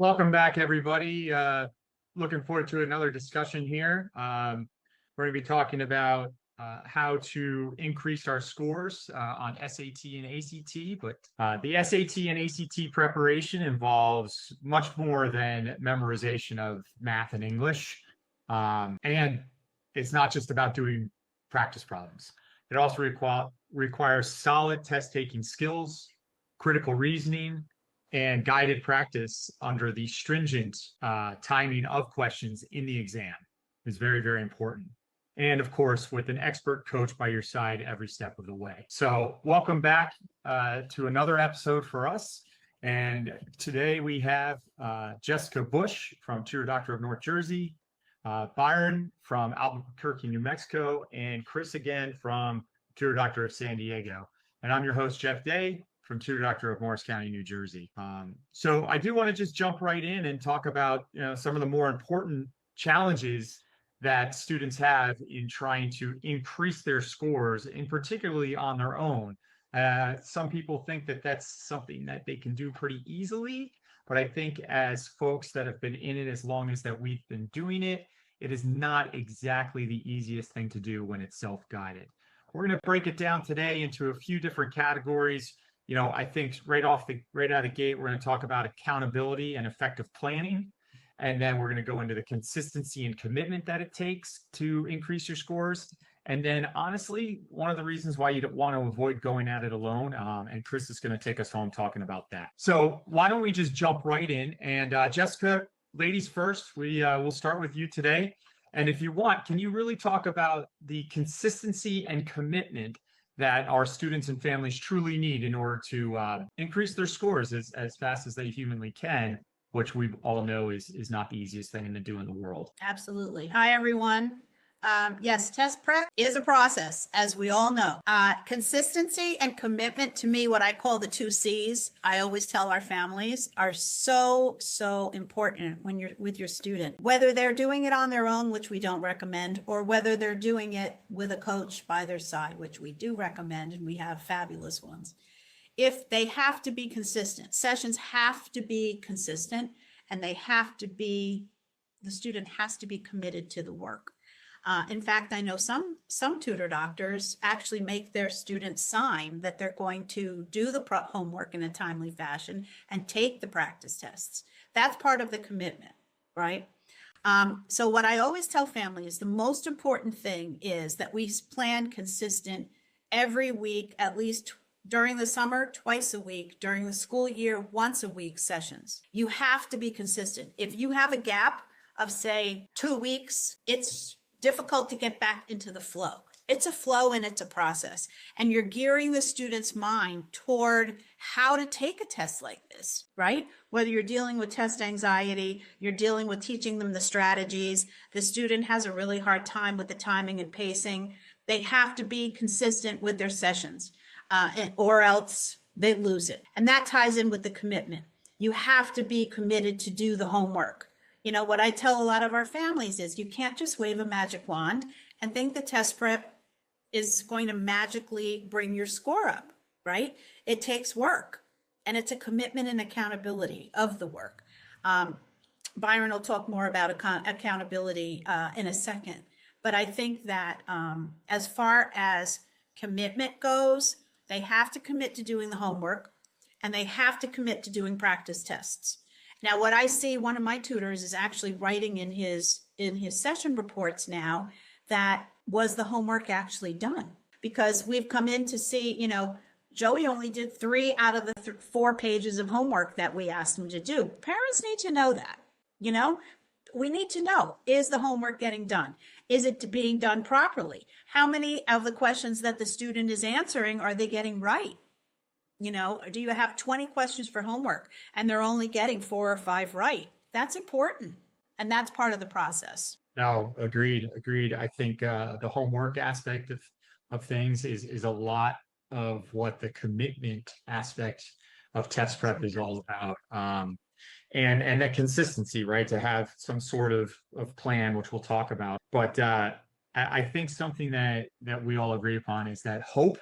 Welcome back, everybody. Looking forward to another discussion here. We're going to be talking about how to increase our scores on SAT and ACT, but the SAT and ACT preparation involves much more than memorization of math and English. And it's not just about doing practice problems. It also requires solid test-taking skills, critical reasoning, and guided practice under the stringent timing of questions in the exam is very, very important. And of course, with an expert coach by your side every step of the way. So welcome back to another episode for us. And today we have Jessica Bush from Tutor Doctor of North Jersey, Byron from Albuquerque, New Mexico, and Chris again from Tutor Doctor of San Diego. And I'm your host, Jeff Day, from Tutor Doctor of Morris County, New Jersey. So I do want to just jump right in and talk about some of the more important challenges that students have in trying to increase their scores, and particularly on their own. Some people think that that's something that they can do pretty easily, but I think as folks that have been in it as long as that we've been doing it, it is not exactly the easiest thing to do when it's self-guided. We're going to break it down today into a few different categories. I think right out of the gate, we're going to talk about accountability and effective planning. And then we're going to go into the consistency and commitment that it takes to increase your scores. And then honestly, one of the reasons why you don't want to avoid going at it alone. And Chris is going to take us home talking about that. So why don't we just jump right in? And Jessica, ladies first, we'll start with you today. And if you want, can you really talk about the consistency and commitment that our students and families truly need in order to increase their scores as fast as they humanly can, which we all know is not the easiest thing to do in the world. Absolutely. Hi, everyone. Yes, test prep is a process, as we all know. Consistency and commitment, to me, what I call the 2 C's, I always tell our families, are so important when you're with your student. Whether they're doing it on their own, which we don't recommend, or whether they're doing it with a coach by their side, which we do recommend, and we have fabulous ones. If they have to be consistent, sessions have to be consistent, and the student has to be committed to the work. In fact, I know some tutor doctors actually make their students sign that they're going to do the homework in a timely fashion and take the practice tests. That's part of the commitment, right? So what I always tell families, the most important thing is that we plan consistent every week, at least during the summer, twice a week, during the school year, once a week sessions. You have to be consistent. If you have a gap of, say, 2 weeks, it's difficult to get back into the flow. It's a flow and it's a process. And you're gearing the student's mind toward how to take a test like this, right? Whether you're dealing with test anxiety, you're dealing with teaching them the strategies, the student has a really hard time with the timing and pacing. They have to be consistent with their sessions, or else they lose it. And that ties in with the commitment. You have to be committed to do the homework. What I tell a lot of our families is you can't just wave a magic wand and think the test prep is going to magically bring your score up, right? It takes work, and it's a commitment and accountability of the work. Byron will talk more about accountability in a second, but I think that as far as commitment goes, they have to commit to doing the homework, and they have to commit to doing practice tests. Now, what I see, one of my tutors is actually writing in his session reports now that was the homework actually done? Because we've come in to see, Joey only did 3 out of the 4 pages of homework that we asked him to do. Parents need to know that, we need to know, is the homework getting done? Is it being done properly? How many of the questions that the student is answering are they getting right? Do you have 20 questions for homework and they're only getting 4 or 5 right? That's important. And that's part of the process. No, agreed. I think the homework aspect of things is a lot of what the commitment aspect of test prep is all about. And that consistency, right? To have some sort of plan, which we'll talk about. But I think something that we all agree upon is that hope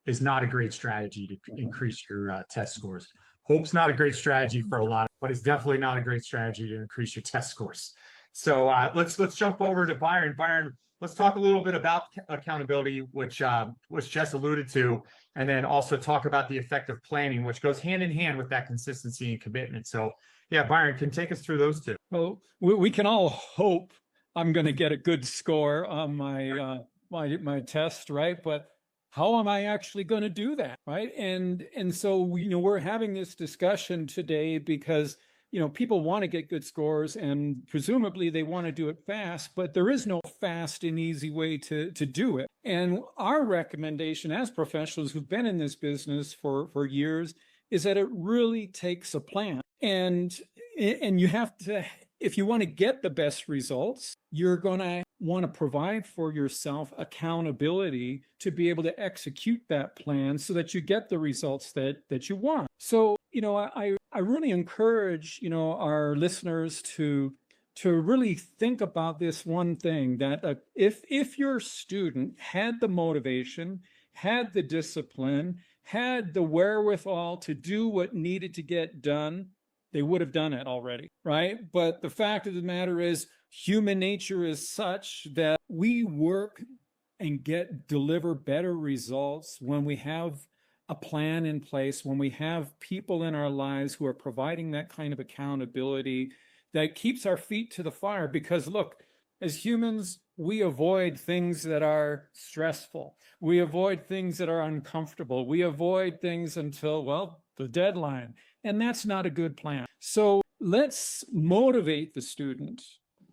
is not a great strategy to increase your test scores. Hope's not a great strategy for a lot, but it's definitely not a great strategy to increase your test scores. So let's jump over to Byron. Byron, let's talk a little bit about accountability, which Jess alluded to, and then also talk about the effective planning, which goes hand in hand with that consistency and commitment. So yeah, Byron can take us through those two. Well, we can all hope I'm going to get a good score on my test, right? But how am I actually going to do that, right? And so we're having this discussion today because people want to get good scores, and presumably they want to do it fast, but there is no fast and easy way to do it. And our recommendation as professionals who've been in this business for years is that it really takes a plan. And you have to, if you want to get the best results, you're going to want to provide for yourself accountability to be able to execute that plan so that you get the results that you want. So, I really encourage, our listeners to really think about this one thing, that if your student had the motivation, had the discipline, had the wherewithal to do what needed to get done, they would have done it already, right? But the fact of the matter is, human nature is such that we work and deliver better results when we have a plan in place, when we have people in our lives who are providing that kind of accountability that keeps our feet to the fire. Because look, as humans, we avoid things that are stressful. We avoid things that are uncomfortable. We avoid things until, well, the deadline. And that's not a good plan. So let's motivate the student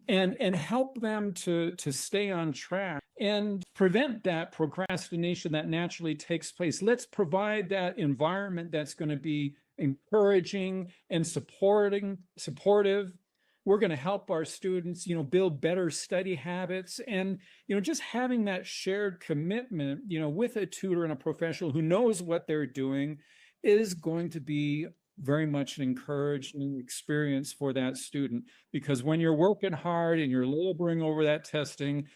and help them to stay on track and prevent that procrastination that naturally takes place. Let's provide that environment that's going to be encouraging and supportive. We're going to help our students, build better study habits, and, just having that shared commitment, with a tutor and a professional who knows what they're doing is going to be very much an encouraging experience for that student. Because when you're working hard and you're laboring over that testing,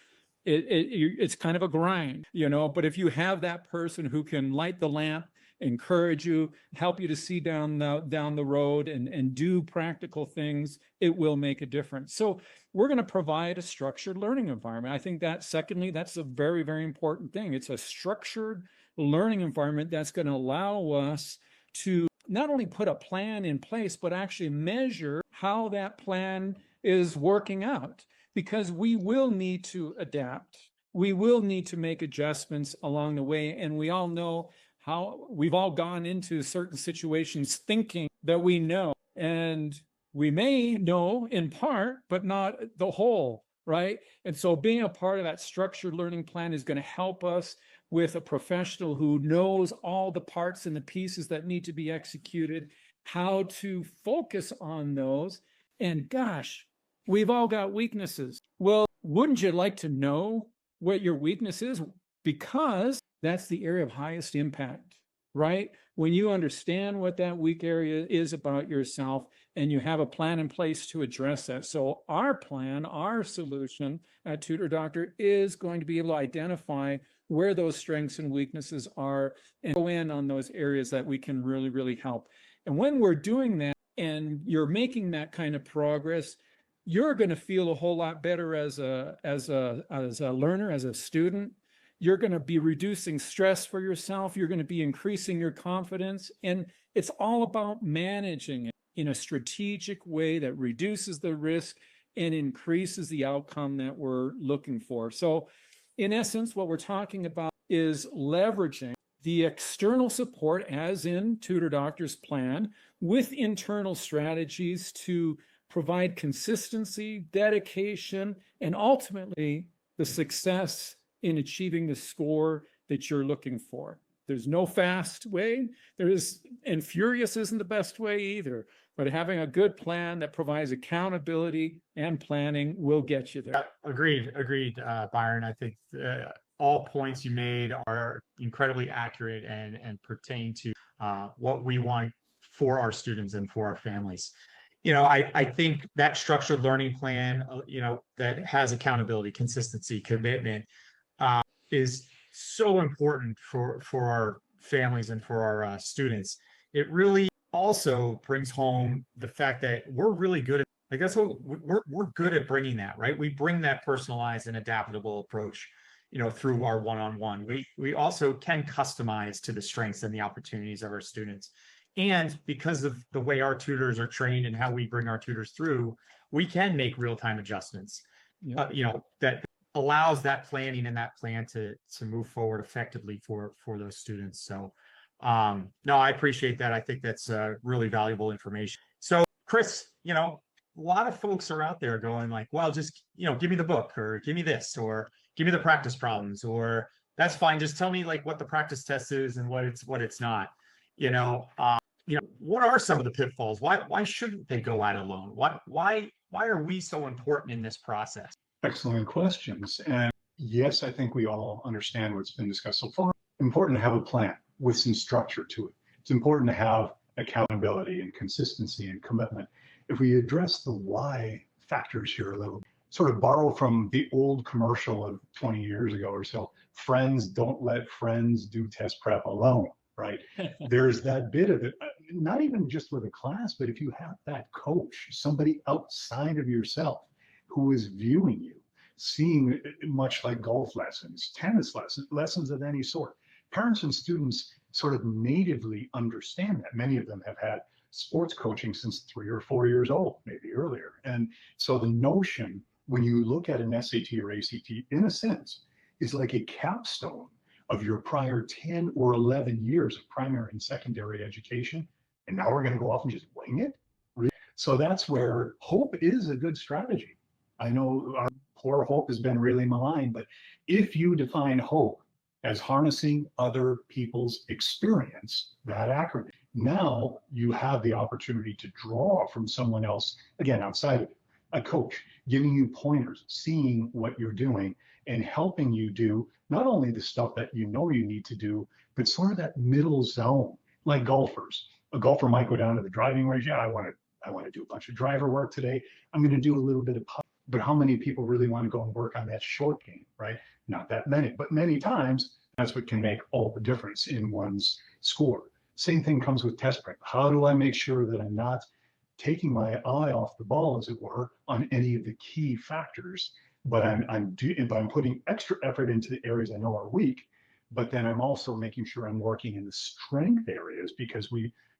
it's kind of a grind, but if you have that person who can light the lamp, encourage you, help you to see down the road and do practical things, it will make a difference. So we're going to provide a structured learning environment. I think that secondly, that's a very, very important thing. It's a structured learning environment that's going to allow us to not only put a plan in place, but actually measure how that plan is working out, because we will need to adapt. We will need to make adjustments along the way. And we all know how we've all gone into certain situations thinking that we know, and we may know in part, but not the whole, right? And so being a part of that structured learning plan is going to help us with a professional who knows all the parts and the pieces that need to be executed, how to focus on those. And gosh, we've all got weaknesses. Well, wouldn't you like to know what your weakness is? Because that's the area of highest impact, right? When you understand what that weak area is about yourself and you have a plan in place to address that. So our plan, our solution at Tutor Doctor is going to be able to identify where those strengths and weaknesses are and go in on those areas that we can really, really help. And when we're doing that and you're making that kind of progress, you're going to feel a whole lot better as a learner, as a student. You're going to be reducing stress for yourself. You're going to be increasing your confidence. And it's all about managing it in a strategic way that reduces the risk and increases the outcome that we're looking for. So in essence, what we're talking about is leveraging the external support, as in Tutor Doctor's plan, with internal strategies to provide consistency, dedication, and ultimately the success in achieving the score that you're looking for. There's no fast way. And furious isn't the best way either. But having a good plan that provides accountability and planning will get you there. Agreed, Byron. I think all points you made are incredibly accurate and pertain to what we want for our students and for our families. I think that structured learning plan, that has accountability, consistency, commitment, is so important for our families and for our students. It really also brings home the fact that we're really good at, like, that's what we're good at bringing that, right? We bring that personalized and adaptable approach, through our one-on-one. We also can customize to the strengths and the opportunities of our students. And because of the way our tutors are trained and how we bring our tutors through, we can make real-time adjustments, Yeah. that allows that planning and that plan to move forward effectively for those students. So no, I appreciate that. I think that's really valuable information. So Chris, a lot of folks are out there going like, well, just, give me the book, or give me this, or give me the practice problems, or that's fine. Just tell me like what the practice test is and what it's not. What are some of the pitfalls? Why shouldn't they go out alone? Why are we so important in this process? Excellent questions. And yes, I think we all understand what's been discussed so far. Important to have a plan with some structure to it. It's important to have accountability and consistency and commitment. If we address the why factors here a little, sort of borrow from the old commercial of 20 years ago or so, friends don't let friends do test prep alone, right? There's that bit of it, not even just with a class, but if you have that coach, somebody outside of yourself who is viewing you, seeing, much like golf lessons, tennis lessons of any sort. Parents and students sort of natively understand that. Many of them have had sports coaching since 3 or 4 years old, maybe earlier. And so the notion, when you look at an SAT or ACT, in a sense, is like a capstone of your prior 10 or 11 years of primary and secondary education. And now we're going to go off and just wing it. So that's where hope is a good strategy. I know our poor hope has been really maligned, but if you define hope as harnessing other people's experience, that acronym, now you have the opportunity to draw from someone else, again, outside of it, a coach, giving you pointers, seeing what you're doing, and helping you do not only the stuff that you know you need to do, but sort of that middle zone, like golfers. A golfer might go down to the driving range. Yeah, I want to do a bunch of driver work today. I'm going to do a little bit of putt. But how many people really want to go and work on that short game, right? Not that many, but many times that's what can make all the difference in one's score. Same thing comes with test prep. How do I make sure that I'm not taking my eye off the ball, as it were, on any of the key factors, but I'm putting extra effort into the areas I know are weak, but then I'm also making sure I'm working in the strength areas, because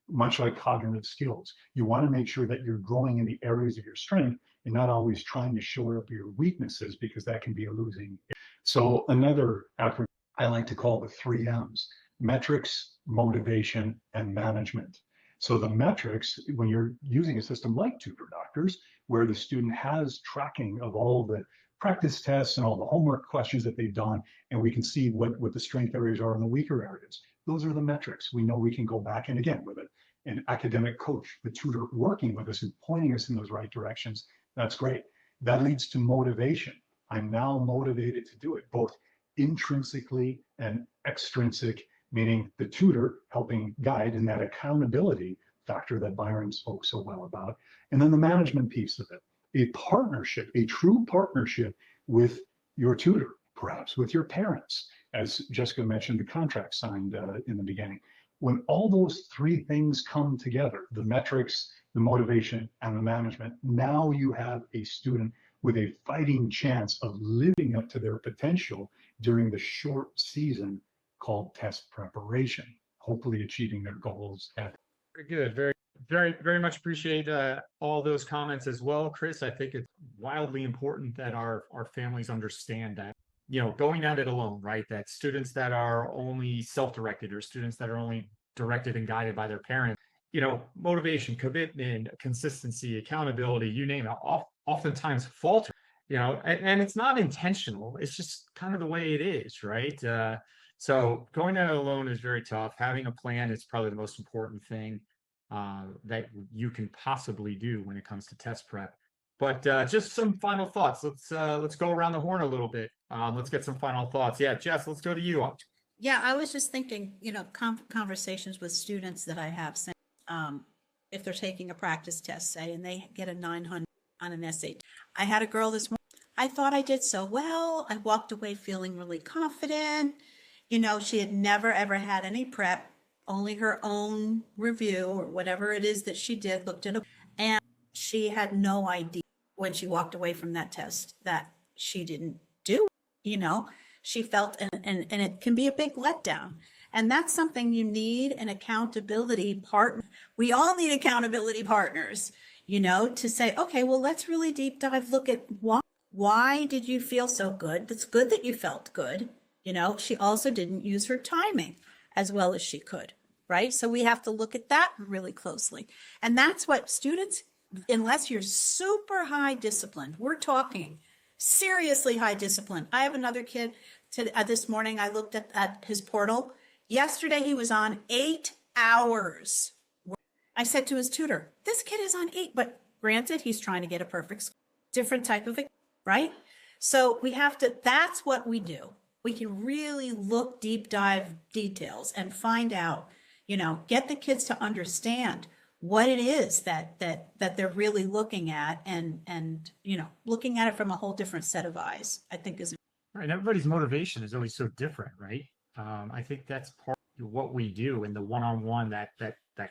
much like cognitive skills, you want to make sure that you're growing in the areas of your strength and not always trying to shore up your weaknesses, because that can be a losing. So another acronym I like to call the 3 M's: metrics, motivation, and management. So the metrics, when you're using a system like Tutor Doctors, where the student has tracking of all the practice tests and all the homework questions that they've done, and we can see what the strength areas are and the weaker areas. Those are the metrics. We know we can go back, and again, with an academic coach, the tutor working with us and pointing us in those right directions, that's great. That leads to motivation. I'm now motivated to do it, both intrinsically and extrinsic, meaning the tutor helping guide, and that accountability factor that Byron spoke so well about. And then the management piece of it, a partnership, a true partnership with your tutor, perhaps with your parents, as Jessica mentioned, the contract signed in the beginning. When all those 3 things come together, the metrics, the motivation, and the management, now you have a student with a fighting chance of living up to their potential during the short season called test preparation, hopefully achieving their goals. Very good. Very much appreciate all those comments as well, Chris. I think it's wildly important that our families understand that, going at it alone, right? That students that are only self-directed, or students that are only directed and guided by their parents, motivation, commitment, consistency, accountability, you name it, oftentimes falter, and it's not intentional. It's just kind of the way it is, right? So going at it alone is very tough. Having a plan is probably the most important thing that you can possibly do when it comes to test prep. But just some final thoughts. Let's go around the horn a little bit. Let's get some final thoughts. Yeah, Jess, let's go to you. Yeah, I was just thinking, conversations with students that I have, if they're taking a practice test, say, and they get a 900 on an SAT. I had a girl this morning. I thought I did so well. I walked away feeling really confident. She had never, ever had any prep. only her own review or whatever it is that she did, looked at it, and she had no idea when she walked away from that test that she didn't do it. You know, she felt, and it can be a big letdown. And that's something you need, an accountability partner. We all need accountability partners, you know, to say, okay, well, let's really deep dive, look at why did you feel so good? It's good that you felt good. You know, she also didn't use her timing as well as she could, right? So we have to look at that really closely. And that's what students, unless you're super high discipline, we're talking seriously high discipline. I have another kid this morning. I looked at his portal. Yesterday, he was on 8 hours. I said to his tutor, this kid is on 8, but granted, he's trying to get a perfect score. Different type of, right? So we have to, that's what we do. We can really look deep dive details and find out, you know, get the kids to understand what it is that they're really looking at, and you know, looking at it from a whole different set of eyes, I think is Right. And everybody's motivation is always so different, right? I think that's part of what we do in the one-on-one, that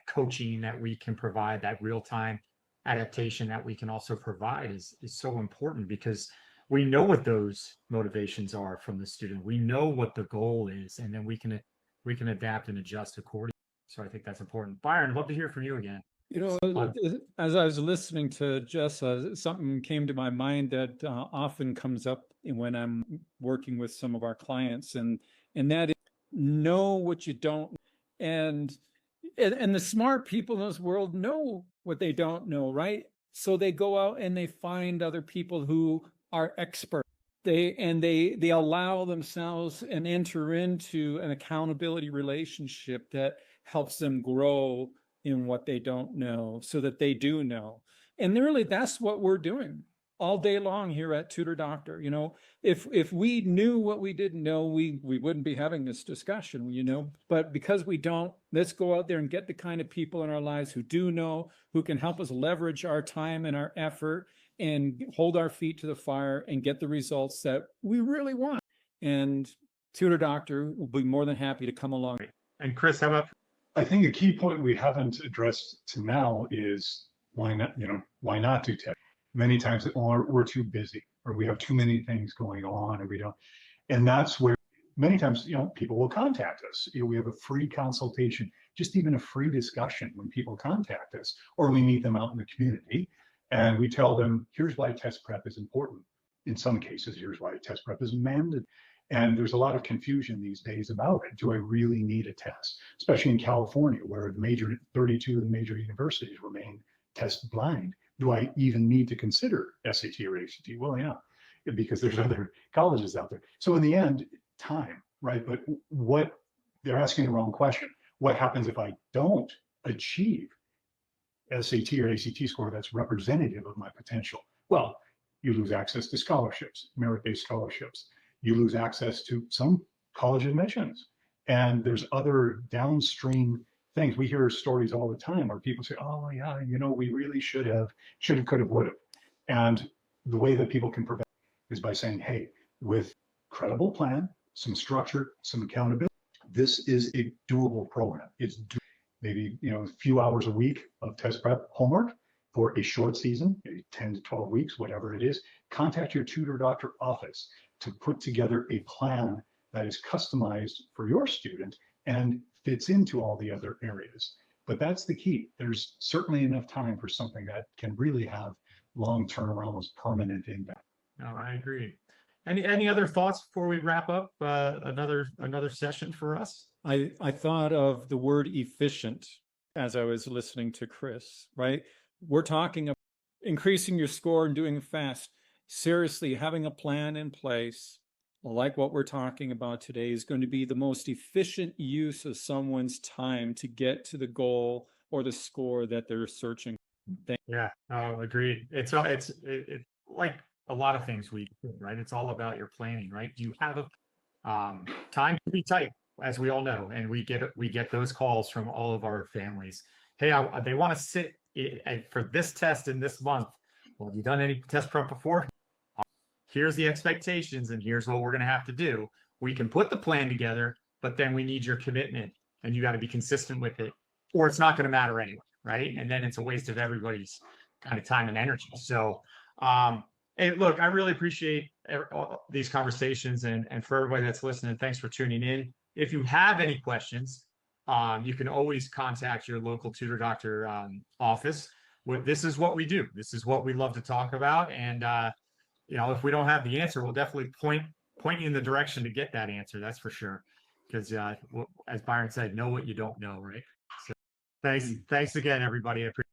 coaching that we can provide, that real-time adaptation that we can also provide is so important, because we know what those motivations are from the student. We know what the goal is, and then we can adapt and adjust accordingly. So I think that's important. Byron, I'd love to hear from you again. You know, as I was listening to Jess, something came to my mind that often comes up when I'm working with some of our clients, and that is know what you don't. And the smart people in this world know what they don't know, right? So they go out and they find other people who are experts. They allow themselves and enter into an accountability relationship that helps them grow in what they don't know, so that they do know. And really, that's what we're doing all day long here at Tutor Doctor. You know, if we knew what we didn't know, we wouldn't be having this discussion, you know. But because we don't, let's go out there and get the kind of people in our lives who do know, who can help us leverage our time and our effort and hold our feet to the fire and get the results that we really want. And Tutor Doctor will be more than happy to come along. And Chris, how about? I think a key point we haven't addressed to now is why not, you know, why not do tech? Many times we're too busy, or we have too many things going on, and we don't. And that's where many times, you know, people will contact us. You know, we have a free consultation, just even a free discussion when people contact us, or we meet them out in the community and we tell them, here's why test prep is important. In some cases, here's why test prep is mandated. And there's a lot of confusion these days about it. Do I really need a test? Especially in California, where 32 of the major universities remain test blind. Do I even need to consider SAT or ACT? Well, yeah, because there's other colleges out there. So in the end, time, right? But what they're asking the wrong question. What happens if I don't achieve SAT or ACT score that's representative of my potential? Well, you lose access to scholarships, merit-based scholarships. You lose access to some college admissions. And there's other downstream things. We hear stories all the time where people say, oh yeah, you know, we really should have, could have, would have. And the way that people can prevent is by saying, hey, with credible plan, some structure, some accountability, this is a doable program. It's maybe, you know, a few hours a week of test prep homework for a short season, maybe 10 to 12 weeks, whatever it is. Contact your Tutor Doctor office to put together a plan that is customized for your student and fits into all the other areas. But that's the key. There's certainly enough time for something that can really have long-term or almost permanent impact. No, I agree. Any other thoughts before we wrap up another session for us? I thought of the word efficient as I was listening to Chris, right? We're talking about increasing your score and doing it fast. Seriously, having a plan in place, like what we're talking about today, is going to be the most efficient use of someone's time to get to the goal or the score that they're searching. Yeah, agreed. It's like a lot of things we do, right? It's all about your planning, right? You have time to be tight, as we all know, and we get those calls from all of our families. Hey, they want to sit for this test in this month. Well, have you done any test prep before? Here's the expectations, and here's what we're going to have to do. We can put the plan together, but then we need your commitment and you got to be consistent with it, or it's not going to matter anyway, right? And then it's a waste of everybody's kind of time and energy. So, hey, look, I really appreciate all these conversations, and for everybody that's listening, thanks for tuning in. If you have any questions, you can always contact your local Tutor Doctor office. This is what we do. This is what we love to talk about. And, you know, if we don't have the answer, we'll definitely point you in the direction to get that answer. That's for sure. Because as Byron said, know what you don't know, right? So thanks again, everybody. I appreciate